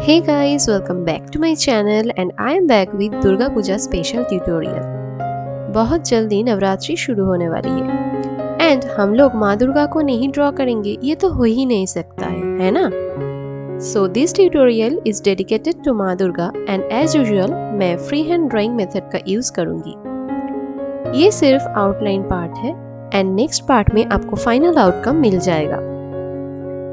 Hey guys, welcome back to my channel and I am back with Durga Puja special tutorial. बहुत जल्दी नवरात्रि शुरू होने वाली है एंड हम लोग माँ दुर्गा को नहीं ड्रॉ करेंगे ये तो हो ही नहीं सकता है ना। So this tutorial is dedicated to माँ दुर्गा एंड एज यूजुअल मैं फ्री हैंड ड्राइंग मेथड का यूज करूंगी। ये सिर्फ आउटलाइन पार्ट है एंड नेक्स्ट पार्ट में आपको फाइनल आउटकम मिल जाएगा।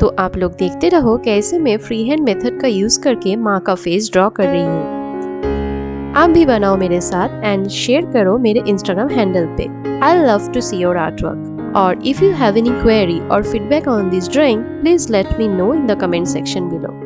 तो आप लोग देखते रहो कैसे मैं फ्री हैंड मेथड का यूज करके माँ का फेस ड्रॉ कर रही हूँ। आप भी बनाओ मेरे साथ एंड शेयर करो मेरे इंस्टाग्राम हैंडल पे। I love to see your art work. और if you have any query और feedback on this drawing please let me know in the comment section below.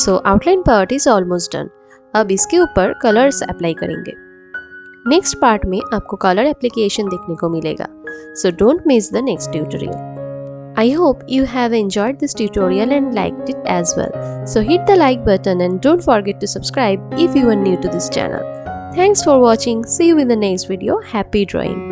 So outline part is almost done. अब इसके ऊपर colours apply करेंगे। Next part में आपको colour application देखने को मिलेगा, so don't miss the next tutorial. I hope you have enjoyed this tutorial and liked it as well. So hit the like button and don't forget to subscribe if you are new to this channel. Thanks for watching. See you in the next video. Happy drawing.